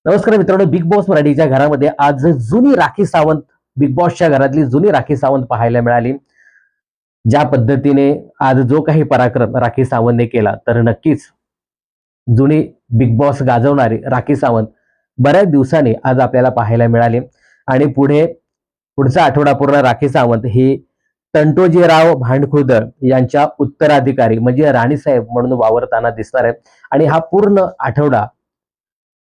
नमस्कार मित्रांनो, big boss मराठीच्या घरामध्ये आज जुनी राखी सावंत, बिग बॉसच्या घरातली जुनी राखी सावंत पाहायला मिळाली. ज्या पद्धतीने आज जो काही पराक्रम राखी सावंतने केला, तर नक्कीच जुनी बिग बॉस गाजवणारी राखी सावंत बऱ्याच दिवसांनी आज आपल्याला पाहायला मिळाली. आणि पुढचा आठवडा पूर्ण राखी सावंत ही तंटोजीराव भांडखुर्दळ यांच्या उत्तराधिकारी म्हणजे राणीसाहेब म्हणून वावरताना दिसणार आहे. आणि हा पूर्ण आठवडा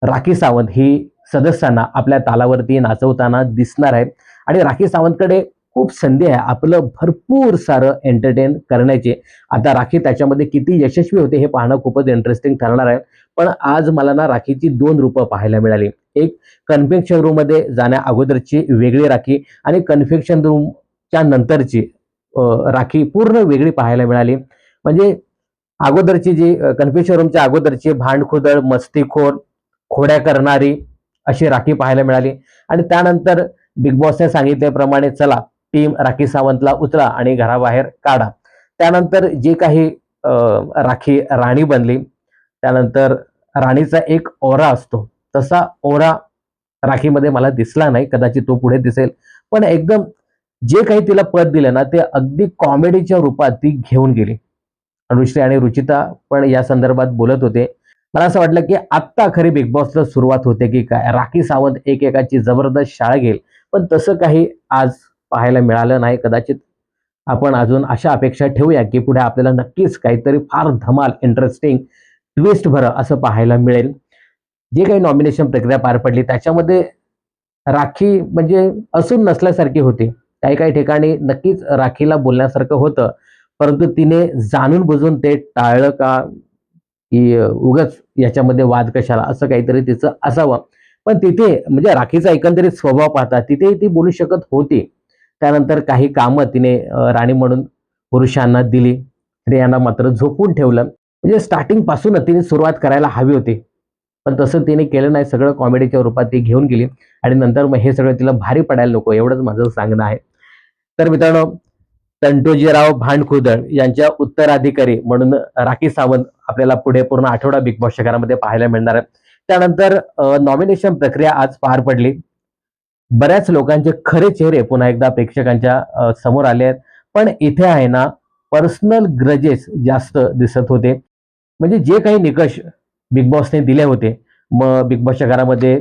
राखी सावंत ही सदस्यांना आपल्या तालावरती नाचवताना दिसणार आहे. आणि राखी सावंतकडे खूप संधी आहे आपलं भरपूर सारं एंटरटेन करण्याची. आता राखी त्याच्यामध्ये किती यशस्वी होते हे पाहणं खूपच इंटरेस्टिंग ठरणार आहे. पण आज मला ना राखीची दोन रूपं पाहायला मिळाली. एक कन्फेक्शन रूम मध्ये जाण्या अगोदरची वेगळी राखी आणि कन्फेक्शन रूमच्या नंतरची राखी पूर्ण वेगळी पाहायला मिळाली. म्हणजे अगोदरची जी कन्फेक्शन रूमच्या अगोदरची भांडखुदळ, मस्तीखोर, खोड्या करणारी अशी राखी पाहायला मिळाली. आणि त्यानंतर बिग बॉसने सांगितल्याप्रमाणे चला टीम राखी सावंतला उचला आणि घराबाहेर काढा. त्यानंतर जे काही राखी राणी बनली, त्यानंतर राणीचा एक ओरा असतो, तसा ओरा राखीमध्ये मला दिसला नाही. कदाचित तो पुढे दिसेल. पण एकदम जे काही तिला पद दिलं ना, ते अगदी कॉमेडीच्या रूपात ती घेऊन गेली. अनुश्री आणि रुचिता पण या संदर्भात बोलत होते. मला असं वाटलं की आत्ता खरी बिग बॉसला सुरुवात होते की काय, राखी सावंत एकेकाची जबरदस्त शाळा घेईल. पण तसं काही आज पाहायला मिळालं नाही. कदाचित आपण अजून अशा अपेक्षा ठेवूया की पुढे आपल्याला नक्कीच काहीतरी फार धमाल, इंटरेस्टिंग, ट्विस्ट भरं असं पाहायला मिळेल. जे काही नॉमिनेशन प्रक्रिया पार पडली त्याच्यामध्ये राखी म्हणजे असून नसल्यासारखी होती. काही काही ठिकाणी नक्कीच राखीला बोलण्यासारखं होतं. परंतु तिने जाणून बुजून ते टाळलं का, की उगाच याच्यामध्ये वाद कशाला, असं काहीतरी तिचं असावं. पण तिथे म्हणजे राखीचा एकंदरीत स्वभाव पाहता तिथेही ती बोलू शकत होती. त्यानंतर काही कामं तिने राणी म्हणून पुरुषांना दिली, स्त्रियांना मात्र झोपून ठेवलं. म्हणजे स्टार्टिंग पासूनच तिने सुरुवात करायला हवी होती. पण तसं तिने केलं नाही. सगळं कॉमेडीच्या रूपात ती घेऊन गेली. आणि नंतर मग हे सगळं तिला भारी पडायला नको, एवढंच माझं सांगणं आहे. तर मित्रांनो, तंटोजीराव भांडखुर्दळ यांच्या उत्तराधिकारी म्हणून राखी सावंत आपल्याला पुढे पूर्ण आठवडा बिग बॉसच्या घरामध्ये पाहायला मिळणार आहे. त्यानंतर नॉमिनेशन प्रक्रिया आज पार पडली. बऱ्याच लोकांचे खरे चेहरे पुन्हा एकदा प्रेक्षकांच्या समोर आले आहेत. पण इथे आहे ना, पर्सनल ग्रजेस जास्त दिसत होते. म्हणजे जे काही निकष बिग बॉसने दिले होते, मग बिग बॉसच्या घरामध्ये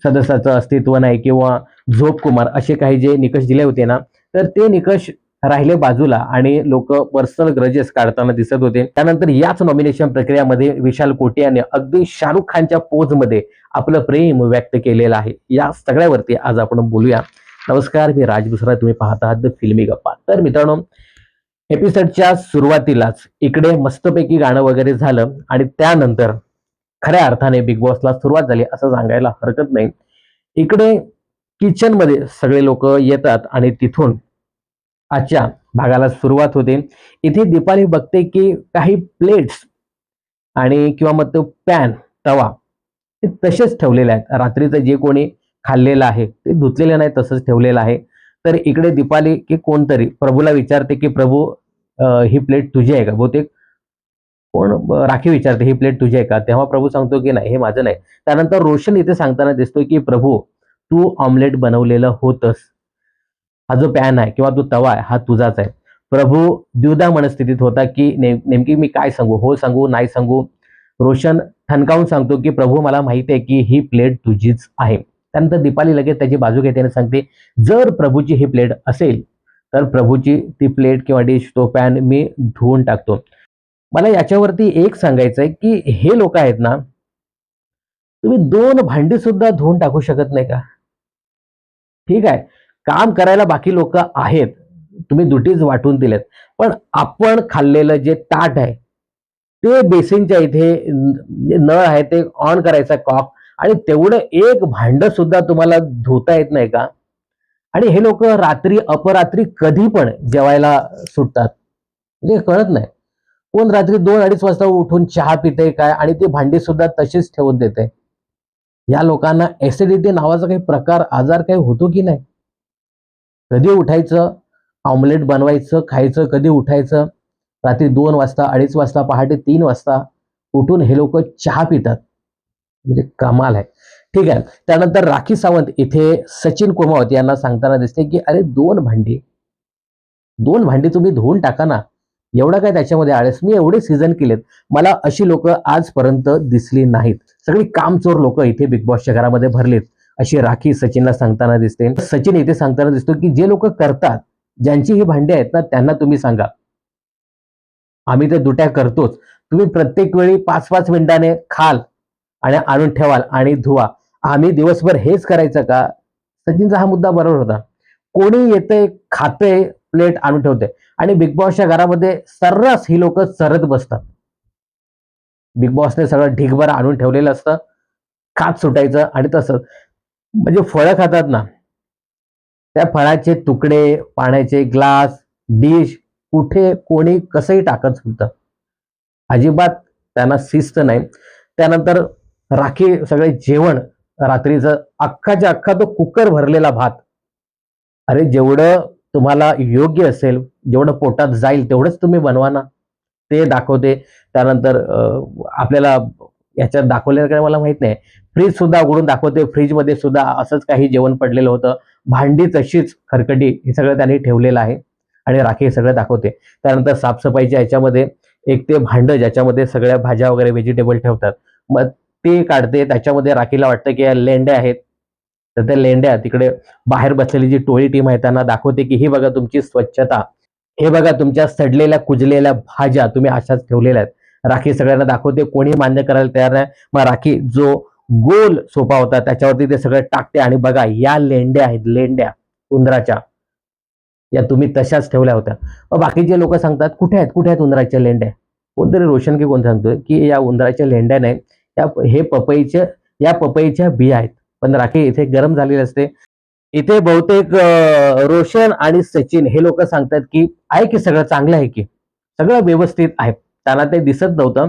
सदस्याचं अस्तित्व नाही किंवा झोप कुमार असे काही जे निकष दिले होते ना, तर ते निकष राहिले बाजूला आणि लोक पर्सनल ग्रजेस काढताना दिसत होते. त्यानंतर याच नॉमिनेशन प्रक्रियामध्ये विशाल कोटियाने अगदी शाहरुख खानच्या पोजमध्ये आपलं प्रेम व्यक्त केलेलं आहे. या सगळ्यावरती आज आपण बोलूया. नमस्कार, मी राज दुसरा, तुम्ही पाहत आहात द फिल्मी गप्पा. तर मित्रांनो, एपिसोडच्या सुरुवातीलाच इकडे मस्तपैकी गाणं वगैरे झालं आणि त्यानंतर खऱ्या अर्थाने बिग बॉसला सुरुवात झाली असं सांगायला हरकत नाही. इकडे किचन मध्ये सगळे लोक येतात आणि तिथून आजच्या भागाला सुरुवात होते. इथे दीपाली बघते की काही प्लेट्स आणि किंवा मग तो पॅन, तवा ते तसेच ठेवलेले आहेत. रात्रीचं जे कोणी खाल्लेलं आहे ते धुतलेलं नाही, तसंच ठेवलेलं आहे. तर इकडे दीपाली की कोणतरी प्रभूला विचारते की प्रभू, ही प्लेट तुझी आहे का? बहुतेक कोण राखी विचारते, ही प्लेट तुझी आहे का? तेव्हा प्रभू सांगतो की नाही, हे माझं नाही. त्यानंतर रोशन इथे सांगताना दिसतो की प्रभू, तू ऑमलेट बनवलेलं होतस. हा जो पॅन आहे किंवा तो तवा आहे हा तुझाच आहे. प्रभू द्विधा मनस्थितीत होता की नेमकी मी काय सांगू, हो सांगू नाही सांगू. रोशन ठणकावून सांगतो की प्रभू, मला माहिती आहे की ही प्लेट तुझीच आहे. त्यानंतर दीपाली लगेच त्याची बाजू घेते आणि सांगते, जर प्रभूची ही प्लेट असेल तर प्रभूची ती प्लेट किंवा डिश, तो पॅन मी धुवून टाकतो. मला याच्यावरती एक सांगायचं आहे की हे लोक आहेत ना, तुम्ही दोन भांडी सुद्धा धुवून टाकू शकत नाही का? ठीक आहे, काम करायला बाकी लोक आहेत, तुम्ही दुटीच वाटून दिलेत. पण आपण खाल्लेलं जे ताट आहे ते बेसिनच्या इथे जे नळ आहे ते ऑन करायचा कॉक, आणि तेवढं एक भांड सुद्धा तुम्हाला धुता येत नाही का? आणि हे लोक रात्री अपरात्री कधी पण जेवायला सुटतात, म्हणजे कळत नाही. कोण रात्री 2-2:30 वाजता उठून चहा पिते काय आणि ती भांडी सुद्धा तशीच ठेवून देते. या लोकांना ऍसिडिटी नावाचा काही प्रकार, आजार काही होतो की नाही? कधी उठायचं, ऑमलेट बनवायचं, खायचं, कधी उठायचं, रात्री 2 वाजता, 2:30 वाजता, पहाटे 3 वाजता उठून हे लोक चहा पितात. म्हणजे कमाल आहे. ठीक आहे. त्यानंतर राखी सावंत इथे सचिन कुमावत यांना सांगताना दिसते, की "अरे 2 भांडी तुम्ही धुवून टाका ना. एवढं काय त्याच्यामध्ये आळस? मी एवढे सीझन केलेत. मला अशी लोकं आजपर्यंत दिसली नाहीत. सगळी कामचोर लोकं इथे बिग बॉसच्या घरामध्ये भरलेत." अशी राखी सचिनला सांगताना दिसते. सचिन इथे सांगताना दिसतो, की जे लोकं करतात, ज्यांची ही भांडी आहेत ना, त्यांना तुम्ही सांगा. आम्ही ते दुट्या करतोच. तुम्ही प्रत्येक वेळी 5-5 मिनिटाने खाल आणि आणून ठेवाल आणि धुवा. आम्ही दिवसभर हेच करायचं का? सचिनचा हा मुद्दा बरोबर होता. कोणी येतंय, खातंय, प्लेट आणून ठेवतंय आणि बिग बॉसच्या घरामध्ये सर्रास ही लोकं चरत बसतात. बिग बॉसने सगळं ढीगभर आणून ठेवलेलं असतं. खात सुटायचं आणि तसंच. म्हणजे फळं खातात ना, त्या फळाचे तुकडे, पाण्याचे ग्लास, डिश कुठे कोणी कसंही टाकत सुटतं. अजिबात त्यांना शिस्त नाही. त्यानंतर राखी सगळे जेवण रात्रीचं अख्खाच्या अख्खा तो कुकर भरलेला भात. अरे जेवढं तुम्हाला योग्य असेल, जेवढं पोटात जाईल तेवढंच तुम्ही बनवा ना. ते दाखवते. त्यानंतर आपल्याला याच्यात दाखवलेलं काय मला माहीत नाही. फ्रीज सुद्धा उघडून दाखवते. फ्रिजमध्ये सुद्धा असंच काही जेवण पडलेलं होतं. भांडी तशीच खरकटी हे सगळं त्यांनी ठेवलेलं आहे आणि राखी हे सगळं दाखवते. त्यानंतर साफसफाईच्या ह्याच्यामध्ये एक ते भांडं ज्याच्यामध्ये सगळ्या भाज्या वगैरे व्हेजिटेबल ठेवतात. मग ते काढते. त्याच्यामध्ये राखीला वाटतं की या लेंड्या आहेत. तर त्या लेंड्या तिकडे बाहेर बसलेली जी टोळी टीम आहे त्यांना दाखवते की ही बघा तुमची स्वच्छता. हे बघा तुमच्या सडलेल्या, कुजलेल्या भाज्या तुम्ही अशाच ठेवलेल्या आहेत. राखी सगळ्यांना दाखवते. कोणी मान्य करायला तयार नाही. मग राखी जो गोल सोफा होता त्याच्यावरती ते सगळं टाकते आणि बघा या लेंड्या आहेत, लेंड्या उंदराच्या. या तुम्ही तशाच ठेवल्या होत्या. मग बाकीचे लोकं सांगतात, कुठे आहेत उंदराच्या लेंड्या?" कोणतरी रोशन की कोण सांगतोय, की "या उंदराच्या लेंड्या नाही, हे या पपईच्या बिया आहेत." पण राखी इथे गरम झालेली असते. इथे बहुतेक रोशन आणि सचिन हे लोकं सांगतात, की "आहे की सगळं चांगलं आहे की. सगळं व्यवस्थित आहे." त्यांना ते दिसत नव्हतं.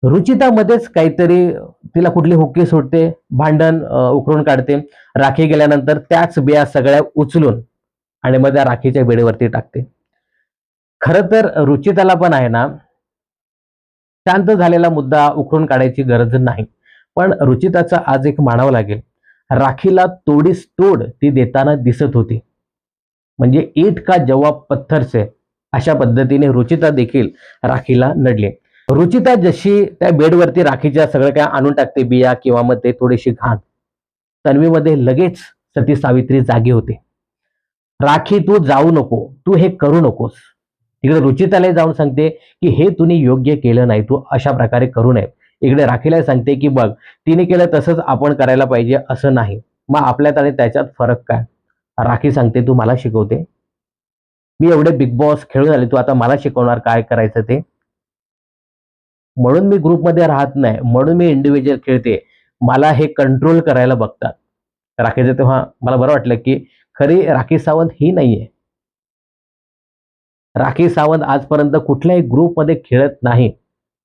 रुचितामध्येच काहीतरी तिला कुठली हुक्की सुटते, भांडण उकरून काढते. राखी गेल्यानंतर त्याच बिया सगळ्या उचलून आणि मग त्या राखीच्या बेडवरती टाकते. खरं तर रुचिताला पण आहे ना, शांत झालेला मुद्दा उकरून काढायची गरज नाही. पण रुचिताचा आज एक मानावं लागेल. राखीला तोडीस तोड ती देताना दिसत होती. म्हणजे ईंट का जवाब पत्थर से अशा पद्धतीने रुचिता देखील राखीला नडली. रुचिता जशी त्या बेडवरती राखीच्या सगळं काय आणून टाकते बिया किंवा मग ते थोडीशी घाण. तन्वीमध्ये लगेच सती सावित्री जागी होते. राखी तू जाऊ नको. तू हे करू नकोस. तिकडे रुचितालाही जाऊन सांगते, की हे तुम्ही योग्य केलं नाही. तू अशा प्रकारे करू नये. इकडे राखीला सांगते, की बघ तिने केलं तसंच आपण करायला पाहिजे असं नाही. मग आपल्यात आणि त्याच्यात फरक काय? राखी सांगते, "तू मला शिकवते. मी एवढे बिग बॉस खेळून आले. तू आता मला शिकवणार काय करायचं ते? म्हणून मी ग्रुपमध्ये राहत नाही. म्हणून मी इंडिव्हिज्युअल खेळते. मला हे कंट्रोल करायला बघतात." राखीचं तेव्हा मला बरं वाटलं, की खरी राखी सावंत ही नाहीये. राखी सावंत आजपर्यंत कुठल्याही ग्रुपमध्ये खेळत नाही.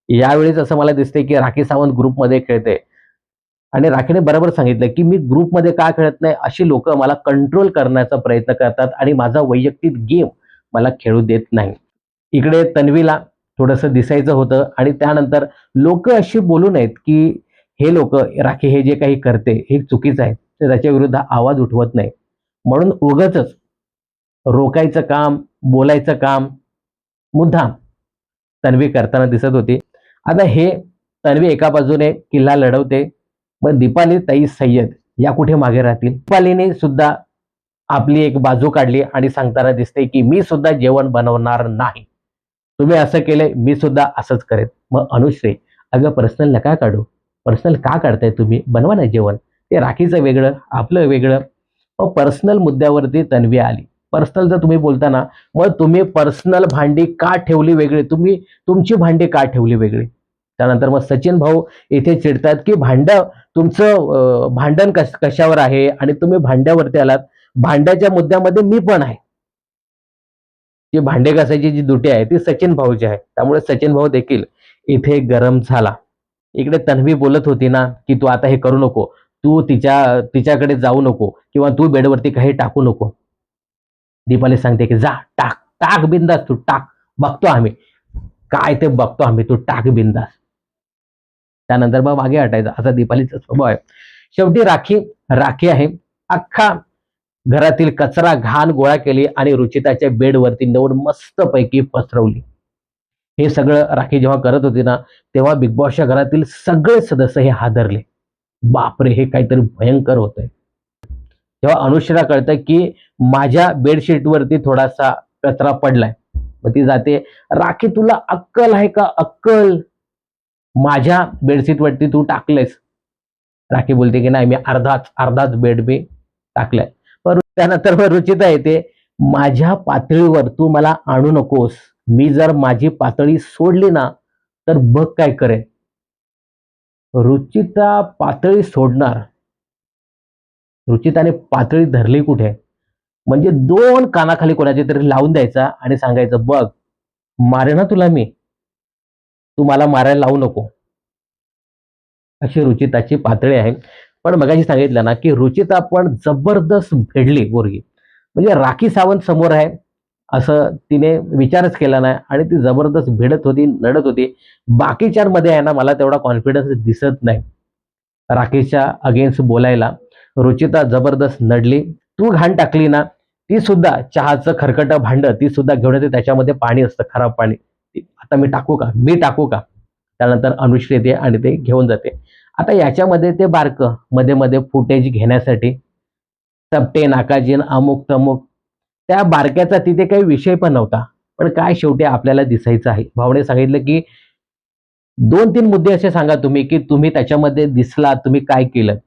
यावेळेस असं मला दिसतंय, की राखी सावंत ग्रुपमध्ये खेळते आणि राखीने बरोबर सांगितलं, की मी ग्रुपमध्ये का खेळत नाही, अशी लोकं मला कंट्रोल करण्याचा प्रयत्न करतात आणि माझा वैयक्तिक गेम मला खेळू देत नाही. इकडे तन्वीला थोडंसं दिसायचं होतं आणि त्यानंतर लोकं अशी बोलू नयेत, की हे लोकं राखी हे जे काही करते, हे चुकीचं आहे. तर त्याच्या विरुद्ध आवाज उठवत नाही. म्हणून उगाचच रोकायचं काम, बोलायचं काम मुद्दाम तन्वी करताना दिसत होती. आता हे तन्वी एका बाजूने किल्ला लढवते. मग दीपाली ताई सय्यद या कुठे मागे राहतील? दीपालीने सुद्धा आपली एक बाजू काढली आणि सांगताना दिसते, की "मी सुद्धा जेवण बनवणार नाही. तुम्ही असं केलंय, मी सुद्धा असंच करेन." मग अनुश्री, "अगं पर्सनल नका काढू. पर्सनल का काढताय तुम्ही? बनवा ना जेवण. ते राखीचं वेगळं, आपलं वेगळं." मग पर्सनल मुद्द्यावरती तन्वी आली. पर्सनल जर तुम्ही बोलता ना, मग तुम्ही पर्सनल भांडी का ठेवली वेगळी? तुमची भांडी का ठेवली वेगळी? त्यानंतर मग सचिन भाऊ इथे चिडतात, की तुमचं भांडण कशावर आहे आणि तुम्ही भांड्यावरती आलात. भांड्याच्या मुद्द्यामध्ये मी पण आहे. जी भांडे घासायची जी दुटी आहे ती सचिन भाऊची आहे. त्यामुळे सचिन भाऊ देखील इथे गरम झाला. इकडे तन्वी बोलत होती ना, की "तू आता हे करू नको. तू तिच्याकडे जाऊ नको किंवा तू बेडवरती काही टाकू नको." दीपाली सांगते, की "जा टाक, टाक बिंदास तू टाक. बघतो आम्ही. काय ते बघतो आम्ही. तू टाक बिंदास." त्यानंतर मग मागे हटायचा, असा दीपालीचा स्वभाव आहे. शेवटी राखी राखी आहे. अख्खा घरातील कचरा घाण गोळा केली आणि रुचिताच्या बेडवरती नेऊन मस्तपैकी पसरवली. हे सगळं राखी जेव्हा करत होती ना, तेव्हा बिग बॉसच्या घरातील सगळे सदस्य हे हादरले. बापरे, हे काहीतरी भयंकर होतंय. तेव्हा अनुश्रीला कळतं की माझ्या बेडशीटवरती थोडासा कचरा पडलाय. मग ती जाते, राखी तुला अक्कल आहे का, अक्कल? माझ्या बेडशीटवरती तू टाकलेस. राखी बोलते की नाही, मी अर्धाच अर्धाच बेड मी टाकलाय. पण त्यानंतर मग रुचिता येते, माझ्या पातळीवर तू मला आणू नकोस. मी जर माझी पातळी सोडली ना, तर बघ काय करेल. रुचिता पातळी सोडणार. रुचिताने पातळी धरली कुठे? म्हणजे दोन कानाखाली कोणाचे तरी लावून द्यायचा आणि सांगायचं, बघ मारे ना तुला मी, तू मला मारायला लावू नको. अशी रुचिताची पातळी आहे. पण मगाशी सांगितलं ना की रुचिता पण जबरदस्त भेडली पोरगी. म्हणजे राखी सावंत समोर आहे असं तिने विचारच केला नाही आणि ती जबरदस्त भिडत होती, लढत होती. बाकीच्यांमध्ये आहे ना, मला तेवढा कॉन्फिडन्स दिसत नाही राखीच्या अगेन्स्ट बोलायला. रुचिता जबरदस्त लढली. तू घाण टाकली ना, ती सुद्धा चहाचं खरकटं भांड ती सुद्धा घेऊन येते, त्याच्यामध्ये पाणी असतं, खराब पाणी. आता मी टाकू का, मी टाकू का? त्यानंतर अनुश्री येते आणि ते घेऊन जाते. आता याच्यामध्ये ते बारकं मध्ये मध्ये फुटेज घेण्यासाठी चपटे नाकाजीन अमुक तमुक, त्या बारक्याचा तिथे काही विषय पण नव्हता. पण काय शेवटी आपल्याला दिसायचं आहे. भावने सांगितलं की 2-3 मुद्दे असे सांगा तुम्ही की तुम्ही त्याच्यामध्ये दिसला, तुम्ही काय केलं.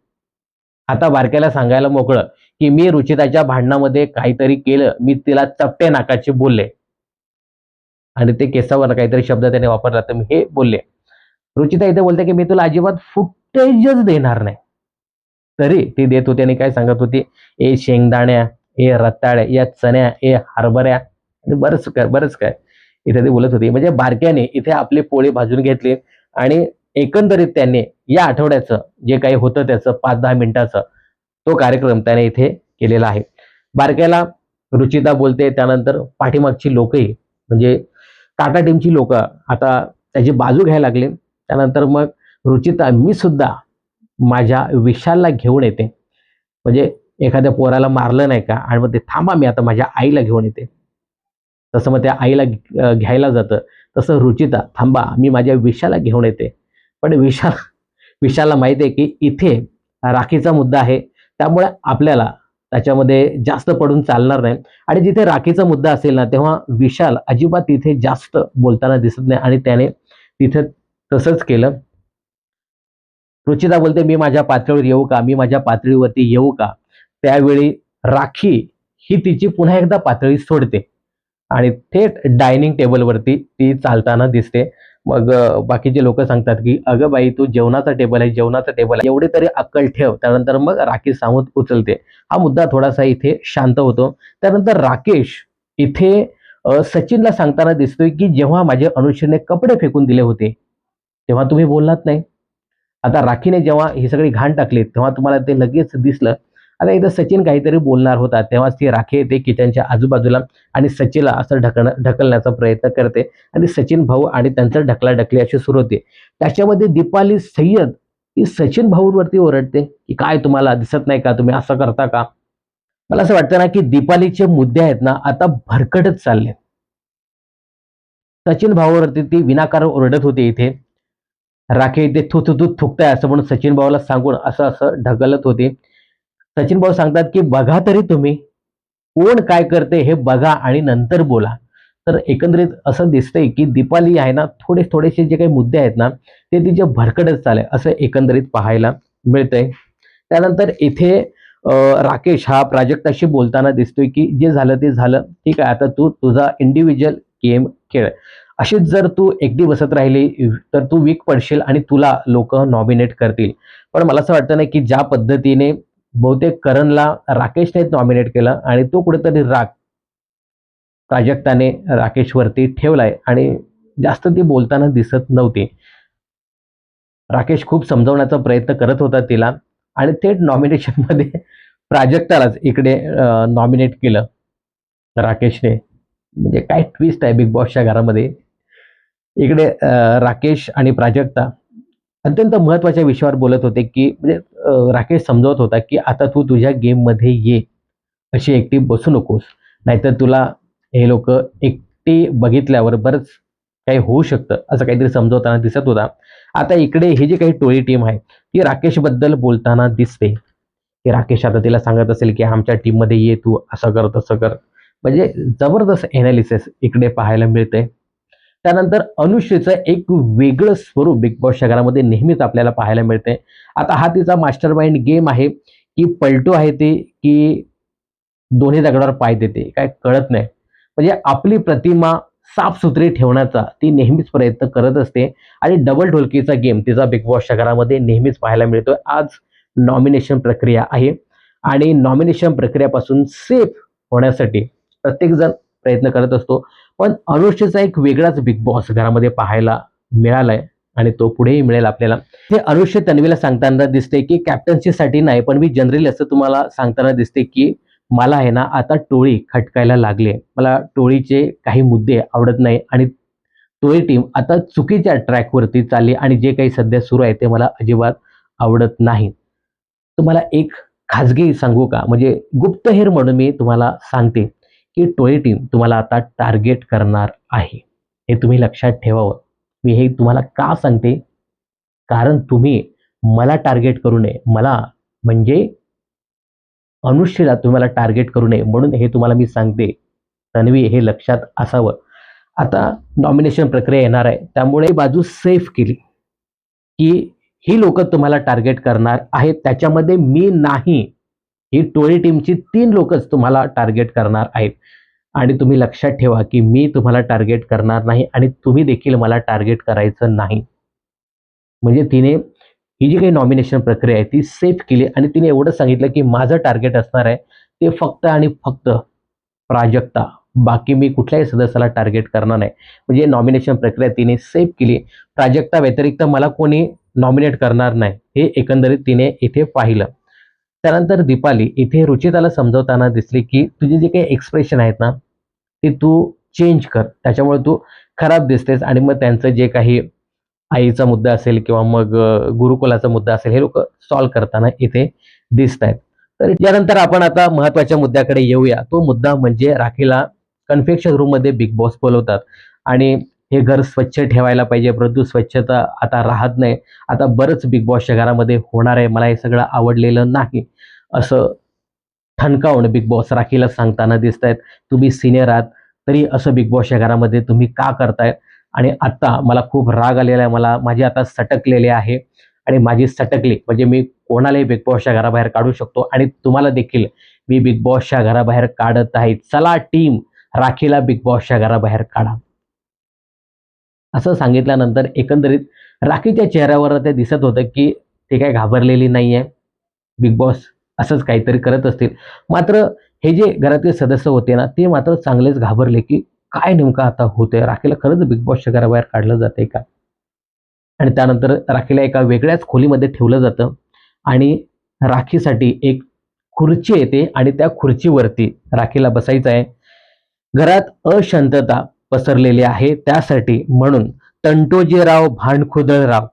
आता बारक्याला सांगायला मोकळं की मी रुचिताच्या भांडणामध्ये काहीतरी केलं, मी तिला चपटे नाकाचे बोलले आणि ते केसावर काहीतरी शब्द त्याने वापरला, तर मी हे बोलले. रुचिता इथे बोलते की मी तुला अजिबात फुटेजच देणार नाही. तरी ती देत होती आणि काय सांगत होती, ए शेंगदाण्या, ए रताळ्या, या चण्या, ए हरभऱ्या आणि बरंच काय इथे ती बोलत होती. म्हणजे बारक्याने इथे आपली पोळी भाजून घेतली आणि एकंदरीत त्यांनी या आठवड्याचं जे काही होतं त्याचं 5-10 मिनिटाचं तो कार्यक्रम त्याने इथे केलेला आहे. बारक्याला रुचिता बोलते, त्यानंतर पाठीमागची लोकही म्हणजे टाटा टीमची लोक आता त्याची बाजू घ्यायला लागली. त्यानंतर मग रुचिता, मी सुद्धा माझ्या विशालला घेऊन येते. म्हणजे एखाद्या पोराला मारलं नाही का, आणि मग ते थांबा मी आता माझ्या आईला घेऊन येते. तसं मग त्या आईला घ्यायला जातं. तसं रुचिता, थांबा मी माझ्या विशालला घेऊन येते. पण विशालला माहिती आहे की इथे राखीचा मुद्दा आहे, त्यामुळे आपल्याला त्याच्यामध्ये जास्त पडून चालणार नाही. आणि जिथे राखीचा मुद्दा असेल ना, तेव्हा विशाल अजिबात तिथे जास्त बोलताना दिसत नाही आणि त्याने तिथे तसंच केलं. रुचिता बोलते, मी माझ्या पातळीवर येऊ का, मी माझ्या पातळीवरती येऊ का? त्यावेळी राखी ही तिची पुन्हा एकदा पातळी सोडते आणि थेट डायनिंग टेबलवरती ती चालताना दिसते. मग बाकीचे लोक सांगतात की अगं बाई, तू जेवणाचा टेबल आहे, जेवणाचा टेबल आहे, एवढी तरी अक्कल ठेव. त्यानंतर मग राखी सावंत उचलते. हा मुद्दा थोडासा इथे शांत होतो. त्यानंतर राकेश इथे सचिनला सांगताना दिसतोय की जेव्हा माझे अनुश्रीने कपडे फेकून दिले होते, तेव्हा तुम्ही बोललात नाही. आता राखीने जेव्हा ही सगळी घाण टाकली, तेव्हा तुम्हाला ते लगेच दिसलं. आता इथं सचिन काहीतरी बोलणार होता, तेव्हाच ती राखी येते किचनच्या आजूबाजूला आणि सचिनला असं ढकलण्याचा प्रयत्न करते आणि सचिन भाऊ आणि त्यांचं ढकलाढकली अशी सुरू होते. त्याच्यामध्ये दीपाली सय्यद ही सचिन भाऊंवरती ओरडते की काय तुम्हाला दिसत नाही का, तुम्ही असं करता का? मला असं वाटतं ना की दीपालीचे मुद्दे आहेत ना, आता भरकटत चालले. सचिन भाऊवरती ती विनाकारण ओरडत होती इथे. राखी इथे थू थू थू थुकताय असं म्हणून सचिन भाऊला सांगून असं असं ढकलत होती. सचिन भाऊ सांगतात की बघा तरी तुम्ही कोण काय करते हे बघा आणि नंतर बोला. तर एकंदरीत असं दिसतंय की दीपाली आहे ना, थोडेसे जे काही मुद्दे आहेत ना, ते तिचे भरकटच चालले असं एकंदरीत पाहायला मिळतंय. त्यानंतर इथे राकेश हा प्राजक्ताशी बोलताना दिसतोय की जे झालं ते झालं, ठीक आहे, आता तू तुझा इंडिव्हिज्युअल गेम खेळ. अशीच जर तू एकटी बसत राहिली तर तू वीक पडशील आणि तुला लोक नॉमिनेट करतील. पण मला असं वाटतं ना की ज्या पद्धतीने बहुतेक करणला राकेशने नॉमिनेट केलं आणि तो कुठेतरी राग प्राजक्ताने राकेशवरती ठेवलाय आणि जास्त ती बोलताना दिसत नव्हती. राकेश खूप समजवण्याचा प्रयत्न करत होता तिला आणि थेट नॉमिनेशन मध्ये प्राजक्तालाच इकडे नॉमिनेट केलं राकेशने. म्हणजे काय ट्विस्ट आहे बिग बॉसच्या घरामध्ये. इकडे राकेश आणि प्राजक्ता अत्यंत महत्त्वाच्या विषयावर बोलत होते, की म्हणजे राकेश समजावत होता, की आता तू तुझ्या गेममध्ये ये. अशी एकटी बसू नकोस. नाहीतर तुला हे लोकं एकटी बघितल्यावर बरंच काही होऊ शकतं, असं काहीतरी समजावताना दिसत होता. आता इकडे ही जी काही टोळी टीम आहे, ती राकेशबद्दल बोलताना दिसते, की राकेश आता तिला सांगत असेल, की आमच्या टीममध्ये ये तू, असं कर, तसं कर. म्हणजे जबरदस्त एनालिसिस इकडे पाहायला मिळतंय. त्यानंतर अनुश्रीचं एक वेगळं स्वरूप बिग बॉसच्या घरामध्ये नेहमीच आपल्याला पाहायला मिळते. आता हा तिचा मास्टर माइंड गेम आहे, की पलटू आहे ते, की दोन्ही दगडावर पाय देते, काय कळत नाही. म्हणजे आपली प्रतिमा साफसुथरी ठेवण्याचा ती नेहमीच प्रयत्न करत असते आणि डबल ढोलकीचा गेम तिचा बिग बॉसच्या घरामध्ये नेहमीच पाहायला मिळतोय. आज नॉमिनेशन प्रक्रिया आहे आणि नॉमिनेशन प्रक्रियापासून सेफ होण्यासाठी प्रत्येकजण प्रयत्न करत असतो. पण अनुष्काचा एक वेगळाच बिग बॉस घरामध्ये पाहायला मिळालाय आणि तो पुढेही मिळेल आपल्याला. हे अनुष्का तन्वीला सांगताना दिसते, की कॅप्टन्सीसाठी नाही, पण मी जनरली असं तुम्हाला सांगताना दिसते, की मला आहे ना आता टोळी खटकायला लागली आहे. मला टोळीचे काही मुद्दे आवडत नाही आणि टोळी टीम आता चुकीच्या ट्रॅकवरती चालली आणि जे काही सध्या सुरू आहे ते मला अजिबात आवडत नाही. तुम्हाला एक खाजगी सांगू का? म्हणजे गुप्तहेर म्हणून मी तुम्हाला सांगते, की टोळी टीम तुम्हाला आता टार्गेट करणार आहे. हे तुम्ही लक्षात ठेवावं. मी हे तुम्हाला का सांगते? कारण तुम्ही मला टार्गेट करू नये. मला म्हणजे अनुष्यला तुम्हाला टार्गेट करू नये म्हणून हे तुम्हाला मी सांगते. तन्वी हे लक्षात असावं. आता नॉमिनेशन प्रक्रिया येणार आहे. त्यामुळे ही बाजू सेफ केली, की ही लोकं तुम्हाला टार्गेट करणार आहेत. त्याच्यामध्ये मी नाही. ही टोळी टीमची 3 लोकच तुम्हाला टार्गेट करणार आहेत. आणि तुम्ही लक्षात ठेवा, की मी तुम्हाला टार्गेट करणार नाही आणि तुम्ही देखील मला टार्गेट करायचं नाही. म्हणजे तिने ही जी काही नॉमिनेशन प्रक्रिया आहे ती सेफ केली आणि तिने एवढं सांगितलं, की माझं टार्गेट असणार आहे ते फक्त आणि फक्त प्राजक्ता. बाकी मी कुठल्याही सदस्याला टार्गेट करणार नाही. म्हणजे नॉमिनेशन प्रक्रिया तिने सेफ केली. प्राजक्ता व्यतिरिक्त मला कोणी नॉमिनेट करणार नाही. हे एकंदरीत तिने इथे पाहिलं. त्यानंतर दीपाली इथे रुचिताला समजावताना दिसली, की तुझे जे काही एक्सप्रेशन आहेत ना, ते तू चेंज कर. त्याच्यामुळे तू खराब दिसतेस आणि मग त्यांचं जे काही आईचा मुद्दा असेल किंवा मग गुरुकुलाचा मुद्दा असेल, हे लोकं सॉल्व्ह करताना इथे दिसतायत. तर यानंतर आपण आता महत्त्वाच्या मुद्द्याकडे येऊया. तो मुद्दा म्हणजे राखीला कन्फेक्शन रूममध्ये बिग बॉस बोलवतात आणि हे घर स्वच्छ ठेवायला पाहिजे, परंतु स्वच्छता आता राहत नाही. आता बरंच बिग बॉसच्या घरामध्ये होणार आहे. मला हे सगळं आवडलेलं नाही, असं ठणकावून बिग बॉस राखीला सांगताना दिसतायत. तुम्ही सीनियर आहात, तरी असं बिग बॉसच्या घरामध्ये तुम्ही का करताय? आणि आत्ता मला खूप राग आलेला आहे. मला माझी आता सटकलेली आहे आणि माझी सटकली म्हणजे मी कोणालाही बिग बॉसच्या घराबाहेर काढू शकतो आणि तुम्हाला देखील मी बिग बॉसच्या घराबाहेर काढत आहे. चला टीम राखीला बिग बॉसच्या घराबाहेर काढा. असं सांगितल्यानंतर एकंदरीत राखीच्या चेहऱ्यावर ते दिसत होतं, की ती काही घाबरलेली नाहीये. बिग बॉस असंच काहीतरी करत असतील. मात्र हे जे घरातले सदस्य होते ना, ते मात्र चांगलेच घाबरले, की काय नेमकं आता होतंय? राखीला खरंच बिग बॉसच्या घराबाहेर काढलं जातंय का? आणि त्यानंतर राखीला एका वेगळ्याच खोलीमध्ये ठेवलं जातं आणि राखीसाठी एक खुर्ची येते आणि त्या खुर्चीवरती राखीला बसायचं आहे. घरात अशांतता पसरलेली आहे. त्यासाठी म्हणून तंटोजीराव भांडखुदळराव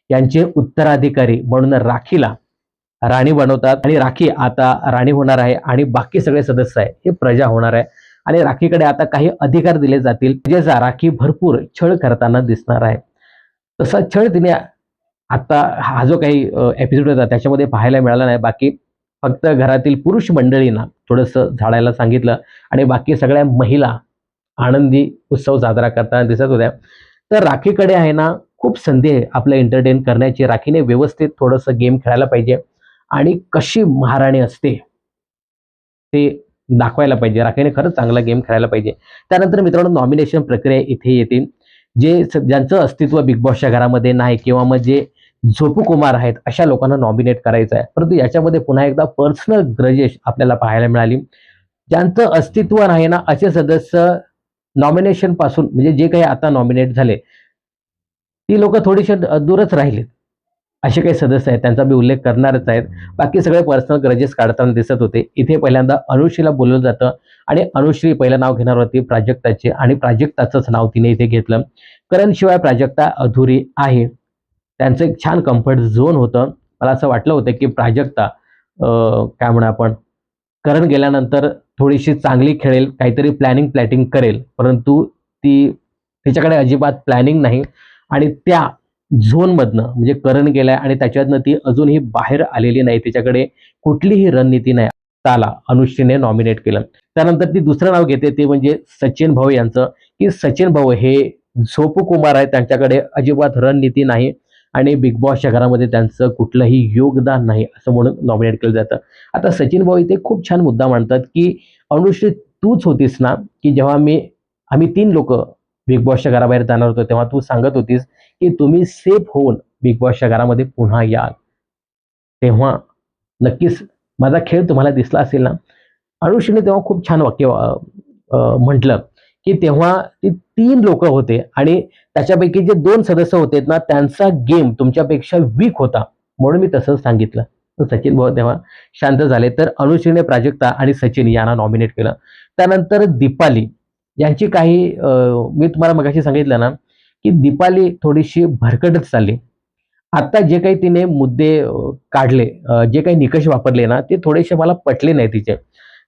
यांचे उत्तराधिकारी म्हणून राखीला राणी बनवतात आणि राखी आता राणी होणार आहे आणि बाकी सगळे सदस्य आहे हे प्रजा होणार आहे आणि राखीकडे आता काही अधिकार दिले जातील, ज्याचा राखी भरपूर छळ करताना दिसणार आहे. तसा छळ तिने आता हा जो काही एपिसोड होता त्याच्यामध्ये पाहायला मिळाला नाही. बाकी फक्त घरातील पुरुष मंडळींना थोडंसं झाडायला सांगितलं आणि बाकी सगळ्या महिला आनंदी उत्सव साजरा करताना दिसत होत्या. तर राखीकडे आहे ना खूप संधी आहे आपलं एंटरटेन करण्याची. राखीने व्यवस्थित थोडंसं गेम खेळायला पाहिजे आणि कशी महाराणी असते ते दाखवायला पाहिजे. राखीने खरंच चांगला गेम खेळायला पाहिजे. त्यानंतर मित्रांनो नॉमिनेशन प्रक्रिया इथे येते. ज्यांचं अस्तित्व बिग बॉसच्या घरामध्ये नाही किंवा मग जे झोपू कुमार आहेत अशा लोकांना नॉमिनेट करायचं आहे. परंतु याच्यामध्ये पुन्हा एकदा पर्सनल ग्रजेस आपल्याला पाहायला मिळाली. ज्यांचं अस्तित्व नाही ना असे सदस्य नॉमिनेशन पासून म्हणजे जे काही आता नॉमिनेट झाले, ती लोकं थोडीशी दूरच राहिलीत. असे काही सदस्य आहेत त्यांचा मी उल्लेख करणारच आहेत. बाकी सगळे पर्सनल ग्रजेस काढताना दिसत होते. इथे पहिल्यांदा अनुश्रीला बोलवलं जातं आणि अनुश्री पहिलं नाव घेणार होती प्राजक्ताचे आणि प्राजक्ताचंच नाव तिने इथे घेतलं. करणशिवाय प्राजक्ता अधुरी आहे. त्यांचं एक छान कम्फर्ट झोन होतं. मला असं वाटलं होतं की प्राजक्ता काय म्हणू आपण, करण गेल्यानंतर थोडीशी चांगली खेळेल, काहीतरी प्लॅनिंग करेल, परंतु ती तिच्याकडे अजिबात प्लॅनिंग नाही आणि त्या झोनमधनं म्हणजे करण गेलाय आणि त्याच्यातनं ती अजूनही बाहेर आलेली नाही. तिच्याकडे कुठलीही रणनीती नाही. त्याला अनुश्रीने नॉमिनेट केलं. त्यानंतर ती दुसरं नाव घेते ते म्हणजे सचिन भाऊ यांचं, की सचिन भाऊ हे झोपू कुमार आहे. त्यांच्याकडे अजिबात रणनीती नाही आणि बिग बॉसच्या घरामध्ये त्यांचं कुठलंही योगदान नाही असं म्हणून नॉमिनेट केलं जातं. आता सचिन भाऊ इथे खूप छान मुद्दा मांडतात, की अनुश्री तूच होतीस ना, की जेव्हा आम्ही 3 लोकं बिग बॉसच्या घराबाहेर जाणार होतो, तेव्हा तू सांगत होतीस, की तुम्ही सेफ होऊन बिग बॉसच्या घरामध्ये पुन्हा याल. तेव्हा नक्कीच माझा खेळ तुम्हाला दिसला असेल ना. अनुश्रीने तेव्हा खूप छान वाक्य म्हटलं, की तेव्हा ती 3 लोकं होते आणि त्याच्यापैकी जे 2 सदस्य होते ना, त्यांचा गेम तुमच्यापेक्षा वीक होता. म्हणून मी तसंच सांगितलं. तर सचिन भाऊ तेव्हा शांत झाले. तर अनुश्रीने प्राजक्ता आणि सचिन यांना नॉमिनेट केलं. त्यानंतर दीपाली यांची काही मी तुम्हाला मगाशी सांगितलं ना, की दीपाली थोडीशी भरकटत चालली. आता जे काही तिने मुद्दे काढले, जे काही निकष वापरले ना, ते थोडेसे मला पटले नाही तिचे.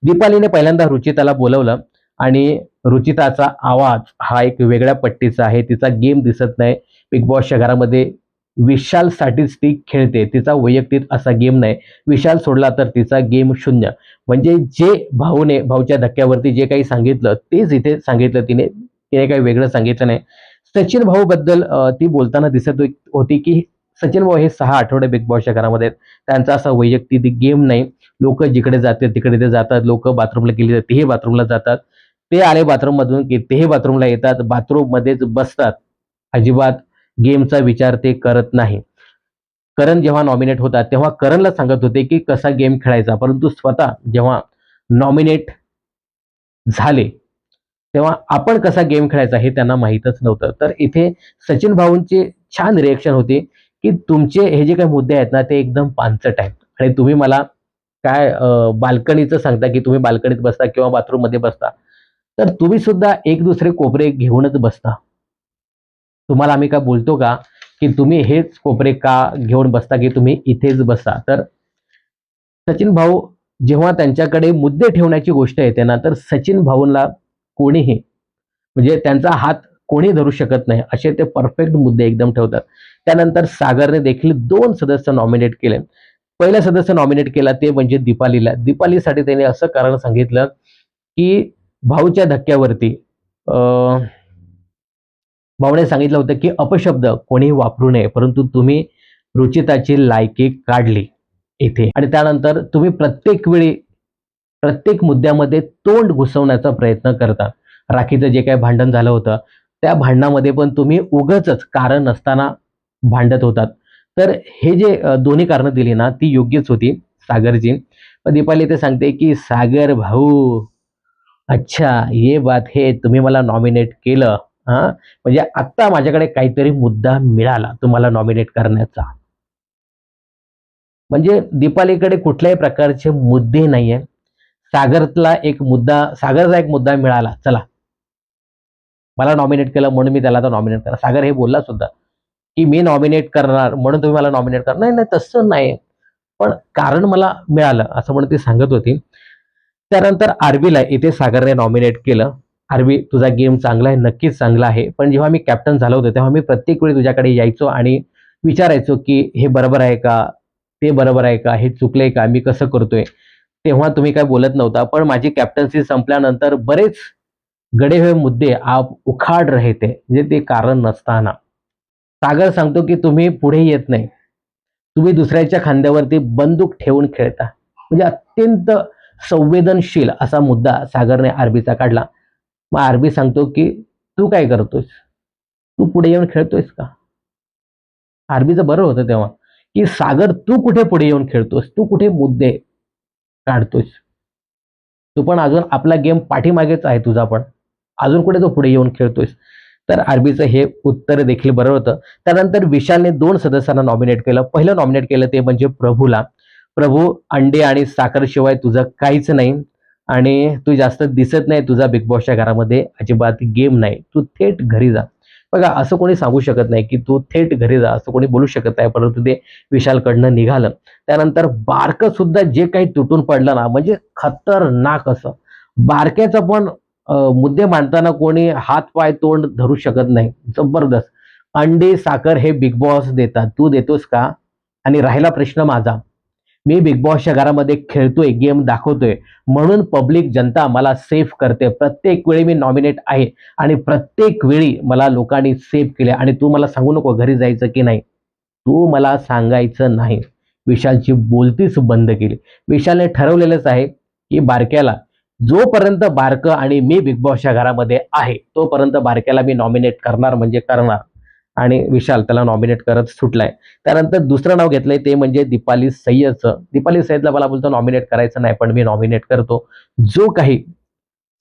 दीपालीने पहिल्यांदा रुचिताला बोलावलं आणि रुचिताचा आवाज हा एक वेगळ्या पट्टीचा आहे. तिचा गेम दिसत नाही. बिग बॉसच्या घरामध्ये विशालसाठीच ती खेळते. तिचा वैयक्तिक असा गेम नाही. विशाल सोडला तर तिचा गेम शून्य. म्हणजे जे भाऊच्या धक्क्यावरती जे काही सांगितलं, तेच इथे सांगितलं तिने. तिने काही वेगळं सांगितलं नाही. सचिन भाऊबद्दल ती बोलताना दिसत होती, की सचिन भाऊ हे 6 आठवडे बिग बॉसच्या घरामध्ये आहेत. त्यांचा असा वैयक्तिक गेम नाही. लोकं जिकडे जातील तिकडे ते जातात. लोकं बाथरूमला गेली तर तेही बाथरूमला जातात. ते आले बाथरूममधून की तेही बाथरूमला येतात. बाथरूममध्येच बसतात. अजिबात गेमचा विचार ते करत नाही. करण जेव्हा नॉमिनेट होता तेव्हा करणला सांगत होते की कसा गेम खेळायचा. परंतु स्वतः जेव्हा नॉमिनेट झाले, तेव्हा आपण कसा गेम खेळायचा हे त्यांना माहीतच नव्हतं. तर इथे सचिन भाऊंची छान रिएक्शन होती, की तुमचे हे जे काही मुद्दे आहेत ना, ते एकदम पानचट आहेत आणि तुम्ही मला काय बाल्कनीचं सांगता, की तुम्ही बाल्कनीत बसता किंवा बाथरूममध्ये बसता. तर तुम्ही सुद्धा एक दुसरे कोपरे घेऊनच बसता. तुम्हाला आम्ही काय बोलतो का, की तुम्ही हेच कोपरे का घेऊन बसता, की तुम्ही इथेच बसा. तर सचिन भाऊ जेव्हा त्यांच्याकडे मुद्दे ठेवण्याची गोष्ट येते ना, तर सचिन भाऊंना कोणीही म्हणजे त्यांचा हात कोणी धरू शकत नाही असे ते परफेक्ट मुद्दे एकदम ठेवतात. त्यानंतर सागरने देखील 2 सदस्य नॉमिनेट केले. पहिला सदस्य नॉमिनेट केला ते म्हणजे दीपालीला. दीपालीसाठी त्याने असं कारण सांगितलं, की भाऊच्या धक्क्यावरती अ, भाऊने सांगितलं होतं, की अपशब्द कोणीही वापरू नये. परंतु तुम्ही रुचिताची लायकी काढली इथे आणि त्यानंतर तुम्ही प्रत्येक वेळी प्रत्येक मुद्द्यामध्ये तोंड घुसवण्याचा प्रयत्न करता. राखीचं जे काही भांडण झालं होतं, त्या भांडणामध्ये पण तुम्ही उगाचच कारण नसताना भांडत होतात. तर हे जे दोन्ही कारणं दिली ना, ती योग्यच होती सागरची. पण दीपाली ते सांगते, की "सागर भाऊ, अच्छा ये बात है, तुम्ही मला नॉमिनेट केलं. हां, म्हणजे आत्ता माझ्याकडे काहीतरी मुद्दा मिळाला तुम्हाला नॉमिनेट करण्याचा." म्हणजे दीपालीकडे कुठल्याही प्रकारचे मुद्दे नाहीये. सागरचा एक मुद्दा मिळाला. चला, मला नॉमिनेट केलं म्हणून मी त्याला आता नॉमिनेट करा. सागर हे बोलला सुद्धा, की मी नॉमिनेट करणार म्हणून तुम्ही मला नॉमिनेट करा. नाही, नाही तसं नाही. पण कारण मला मिळालं असं म्हणून ती सांगत होती. त्यानंतर आरबीला इथे सागरने नॉमिनेट केलं. आरबी तुझा गेम चांगला आहे, नक्कीच चांगला आहे. पण जेव्हा मी कॅप्टन झालो होतो, तेव्हा मी प्रत्येक वेळी तुझ्याकडे यायचो आणि विचारायचो, की हे बरोबर आहे का? ते बरोबर आहे का? हे चुकलंय का? मी कसं करतोय? तेव्हा तुम्ही काय बोलत नव्हता. पण माझी कॅप्टन्सी संपल्यानंतर बरेच गड़े हुए मुद्दे आप उखाड़ रहे थे. म्हणजे ते कारण नसताना. सागर सांगतो, की तुम्ही पुढे येत नाही. तुम्ही दुसऱ्याच्या खांद्यावरती बंदूक ठेवून खेळता. म्हणजे अत्यंत संवेदनशील असा मुद्दा सागरने आरबीचा काढला. मग आरबी सांगतो, की "तू काय करतोयस? तू पुढे येऊन खेळतोयस का?" आरबीचं बरं होतं तेव्हा, की "सागर तू कुठे पुढे येऊन खेळतोयस? तू कुठे मुद्दे काढतोयस? तू पण अजून आपला गेम पाठीमागेच आहे तुझा पण. अजून कुठे तू पुढे येऊन खेळतोयस?" तर आरबीचं हे उत्तर देखील बरं होतं. त्यानंतर विशालने 2 सदस्यांना नॉमिनेट केलं. पहिलं नॉमिनेट केलं ते म्हणजे प्रभूला. प्रभू, अंडे आणि साखरेशिवाय तुझं काहीच नाही आणि तू जास्त दिसत नाही तुझा बिग बॉसच्या घरामध्ये अजिबात गेम नाही. तू थेट घरी जा. बघा, असं कोणी सांगू शकत नाही की तू थेट घरी जा, असं कोणी बोलू शकत नाही. परंतु ते विशालकडनं निघालं. त्यानंतर बारकं सुद्धा जे काही तुटून पडलं ना, म्हणजे खतरनाक असं. बारक्याचं पण मुद्दे मांडताना कोणी हात पाय तोंड धरू शकत नाही. जबरदस्त. अंडी साखर हे बिग बॉस देतात, तू देतोस का? आणि राहिला प्रश्न माझा, मी बिग बॉसच्या घरामध्ये खेळतोय, गेम दाखवतोय, म्हणून पब्लिक जनता मला सेफ करते. प्रत्येक वेळी मी नॉमिनेट आहे आणि प्रत्येक वेळी मला लोकांनी सेफ केले. आणि तू मला सांगू नको घरी जायचं की नाही, तू मला सांगायचं नाही. विशालची बोलतीच बंद केली. विशालने ठरवलेलंच आहे की बारक्याला, जोपर्यंत बारकं आणि मी बिग बॉसच्या घरामध्ये आहे तोपर्यंत बारक्याला मी नॉमिनेट करणार म्हणजे करणार. आणि विशाल त्याला नॉमिनेट करत सुटलाय. त्यानंतर दुसरं नाव घेतलंय ते म्हणजे दीपाली सय्यदचं. दीपाली सय्यदला मला बोलतो नॉमिनेट करायचं नाही, पण मी नॉमिनेट करतो. जो काही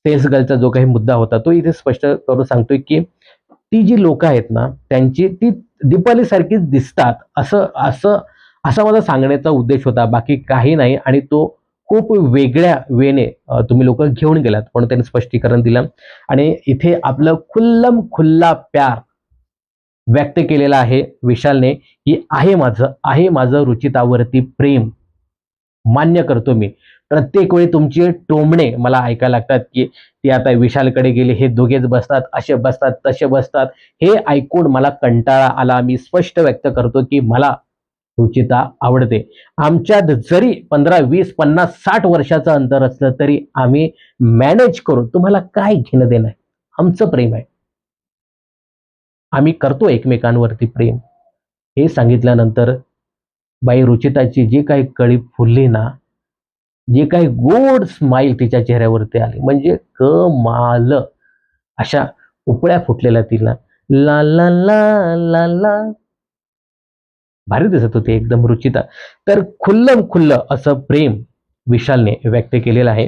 सेल्स गर्लचा जो काही मुद्दा होता तो इथे स्पष्ट करून सांगतोय की ती जी लोक आहेत ना, त्यांची ती दीपाली सारखीच दिसतात, असं असं असा माझा सांगण्याचा उद्देश होता, बाकी काही नाही. आणि तो खूप वेगळ्या वेने तुम्ही लोक घेऊन गेलात म्हणून त्यांनी स्पष्टीकरण दिलं. आणि इथे आपलं खुल्लम खुल्ला प्यार व्यक्त केलेला आहे विशालने, की आहे माझं रुचितावरती प्रेम, मान्य करतो मी. प्रत्येक वेळी तुमचे टोमणे मला ऐकायला लागतात की ती आता विशालकडे गेली, हे दोघेच बसतात, असे बसतात, तसे बसतात. हे ऐकून मला कंटाळा आला. मी स्पष्ट व्यक्त करतो की मला रुचिता आवडते. आमच्यात जरी 15, 20, 50, 60 वर्षाचं अंतर असलं तरी आम्ही मॅनेज करू. तुम्हाला काय घेणं देणं आहे? आमचं प्रेम आहे. आम्ही करतो एकमेकांवरती प्रेम. हे सांगितल्यानंतर बाई रुचिताची जी काही कळी फुलली ना, जे काही गोड स्माईल तिच्या चेहऱ्यावरती आली, म्हणजे कमाल. अशा उपळ्या फुटलेल्या तिला. ला ला ला ला ला, भारी दिसत होती एकदम रुचिता. तर खुल्लम खुल्ल असं प्रेम विशालने व्यक्त केलेलं आहे.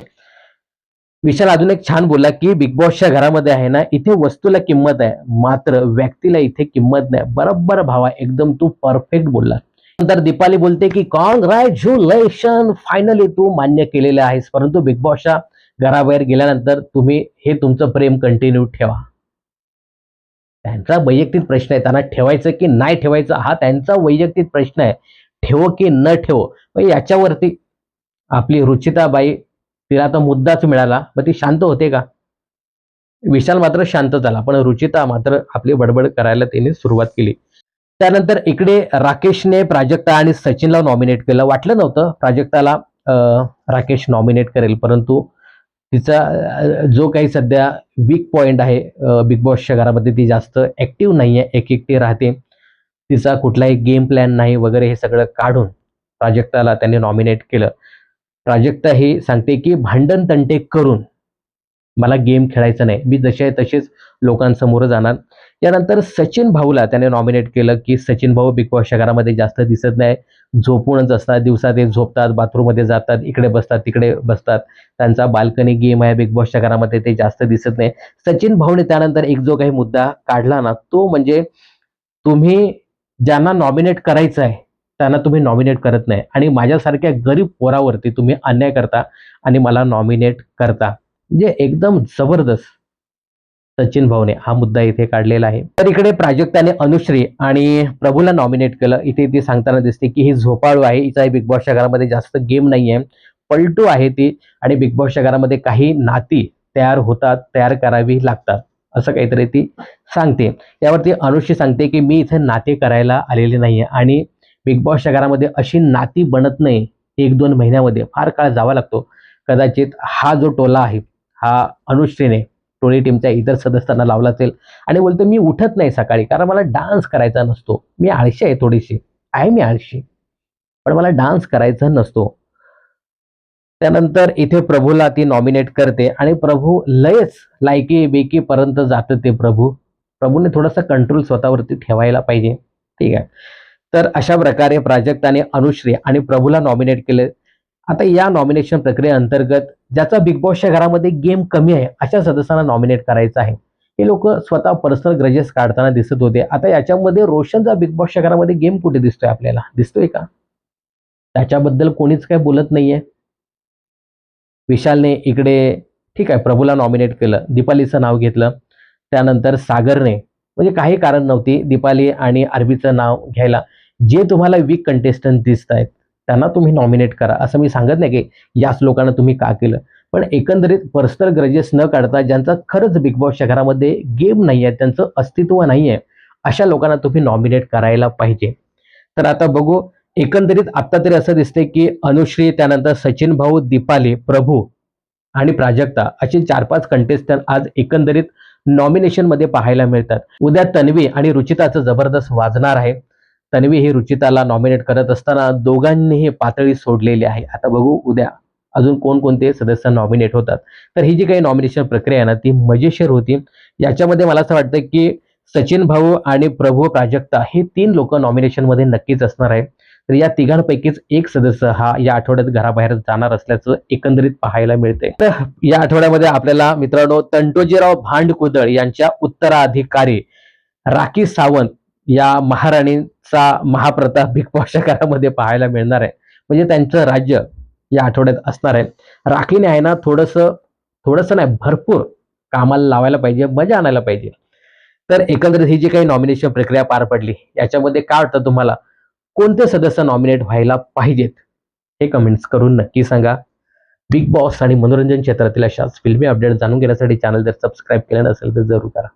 विशाल अजून एक छान बोलला की बिग बॉसच्या घरामध्ये आहे ना, इथे वस्तूला किंमत आहे, मात्र व्यक्तीला इथे किंमत नाही. बरोबर भावा, एकदम तू परफेक्ट बोलला. नंतर दीपाली बोलते की कॉंग्रॅच्युलेशन, फायनली तू मान्य केलेलं आहेस, परंतु बिग बॉसच्या घराबाहेर गेल्यानंतर तुम्ही हे तुमचं प्रेम कंटिन्यू ठेवा. त्यांचा वैयक्तिक प्रश्न आहे, त्यांना ठेवायचं की नाही ठेवायचं हा त्यांचा वैयक्तिक प्रश्न आहे. ठेवो की न ठेवो, मग याच्यावरती आपली रुचिताबाई, तिला तर मुद्दाच मिळाला, मग ती शांत होते का? विशाल मात्र शांत झाला, पण रुचिता मात्र आपली बडबड करायला तिने सुरुवात केली. त्यानंतर इकडे राकेशने प्राजक्ता आणि सचिनला नॉमिनेट केलं. वाटलं नव्हतं प्राजक्ताला राकेश नॉमिनेट करेल, परंतु तिचा जो काही सध्या वीक पॉइंट आहे बिग बॉसच्या घरामध्ये, ती जास्त ऍक्टिव्ह नाहीये, एकटी राहते, तिचा कुठलाही गेम प्लॅन नाही वगैरे, हे सगळं काढून प्राजक्ताला त्यांनी नॉमिनेट केलं. प्राजक्ता ही सांगते की भांडण तंटे करून मला गेम खेळायचा नाही, मी जसे आहे तसेच लोकांसमोर जाणार. यानंतर सचिन भाऊला त्याने नॉमिनेट केलं की सचिन भाऊ बिग बॉसच्या घरामध्ये जास्त दिसत नाही, झोपूनच असतात, दिवसा ते झोपतात, बाथरूममध्ये जातात, इकडे बसतात, तिकडे बसतात, त्यांचा बाल्कनी गेम आहे बिग बॉसच्या घरामध्ये, ते जास्त दिसत नाही. सचिन भाऊने त्यानंतर एक जो काही मुद्दा काढला ना, तो म्हणजे तुम्ही ज्यांना नॉमिनेट करायचं आहे त्यांना तुम्ही नॉमिनेट करत नाही, आणि माझ्यासारख्या गरीब पोरावरती तुम्ही अन्याय करता आणि मला नॉमिनेट करता. म्हणजे एकदम जबरदस्त सचिन भाऊने हा मुद्दा इथे काढलेला आहे. तर इकडे प्राजक्ताने अनुश्री आणि प्रभूला नॉमिनेट केलं. इथे ती सांगताना दिसते की ही झोपाळू आहे, हिचा बिग बॉसच्या घरामध्ये जास्त गेम नाहीये, पलटू आहे ती, आणि बिग बॉसच्या घरामध्ये काही नाती तयार होतात, तयार करावी लागतात, असं काहीतरी ती सांगते. यावरती अनुश्री सांगते की मी इथे नाते करायला आलेले नाहीये, आणि बिग बॉसच्या घरामध्ये अशी नाती बनत नाही 1-2 महिन्यामध्ये, फार काळ जावा लागतो. कदाचित हा जो टोला आहे हा अनुश्रीने टोळी टीमच्या इतर सदस्यांना लावला असेल, आणि बोलतो मी उठत नाही सकाळी कारण मला डान्स करायचा नसतो, मी आळशी आहे, थोडीशी आहे मी आळशी, पण मला डान्स करायचा नसतो. त्यानंतर इथे प्रभूला ती नॉमिनेट करते, आणि प्रभू लयच लायकी बेकी पर्यंत जातं ते प्रभूने थोडासा कंट्रोल स्वतःवरती ठेवायला पाहिजे. ठीक आहे. तर अशा प्रकारे प्राजक्ताने अनुश्री आणि प्रभूला नॉमिनेट केले. आता या नॉमिनेशन प्रक्रियेअंतर्गत ज्याचा बिग बॉसच्या घरामध्ये गेम कमी आहे अशा सदस्यांना नॉमिनेट करायचं आहे. हे लोक स्वतः पर्सनल ग्रजेस काढताना दिसत होते. आता याच्यामध्ये रोशनचा बिग बॉसच्या घरामध्ये गेम कुठे दिसतोय, आपल्याला दिसतोय का? त्याच्याबद्दल कोणीच काही बोलत नाहीये. विशालने इकडे ठीक आहे प्रभूला नॉमिनेट केलं, दीपालीचं नाव घेतलं. त्यानंतर सागरने म्हणजे काही कारण नव्हती दीपाली आणि आरबीचं नाव घ्यायला. जे तुम्हाला वीक कंटेस्टंट दिसत आहेत त्यांना तुम्ही नॉमिनेट करा. असं मी सांगत नाही की याच लोकांना तुम्ही का केलं, पण एकंदरीत पर्सनल ग्रजेस न काढता ज्यांचा खरंच बिग बॉसच्या घरामध्ये गेम नाही आहे, त्यांचं अस्तित्व नाही आहे, अशा लोकांना तुम्ही नॉमिनेट करायला पाहिजे. तर आता बघू, एकंदरीत आता तरी असं दिसतंय की अनुश्री, त्यानंतर सचिन भाऊ, दीपाली, प्रभू आणि प्राजक्ता असे 4-5 कंटेस्टंट आज एकंदरीत नॉमिनेशन मध्ये पाहायला मिळतात. उद्या तन्वी आणि रुचिताचं जबरदस्त वाजणार आहे. तन्वी ही रुचिताला नॉमिनेट करत असताना दोघांनीही पातळी सोडलेली आहे. आता बघू उद्या अजून कोणकोणते सदस्य नॉमिनेट होतात. तर ही जी काही नॉमिनेशन प्रक्रिया आहे ना, ती मजेशीर होती. याच्यामध्ये मला असं वाटतं की सचिन भाऊ आणि प्रभू प्राजक्ता हे 3 लोक नॉमिनेशन मध्ये नक्कीच असणार आहे. तर या तिघांपैकीच एक सदस्य हा या आठवड्यात घराबाहेर जाणार असल्याचं एकंदरीत पाहायला मिळते. तर या आठवड्यामध्ये आपल्याला मित्रांनो तंटोजीराव भांडकुदळ यांच्या उत्तराधिकारी राखी सावंत या महाराणीचा महाप्रताप बिग बॉसच्या घरामध्ये पाहायला मिळणार आहे. म्हणजे त्यांचं राज्य या आठवड्यात असणार आहे. राखीने आहे ना थोडंसं थोडंसं नाही, भरपूर कामाला लावायला पाहिजे, मजा आणायला पाहिजे. तर एकंदरीत ही जी काही नॉमिनेशन प्रक्रिया पार पडली, याच्यामध्ये काय वाटतं तुम्हाला? कोणते सदस्य नॉमिनेट व्हायला पाहिजेत? हे कमेंट्स करून नक्की सांगा. बिग बॉस आणि मनोरंजन क्षेत्रातील अशाच फिल्मी अपडेट जाणून घेण्यासाठी चॅनल जर सबस्क्राईब केलं नसेल तर जरूर करा.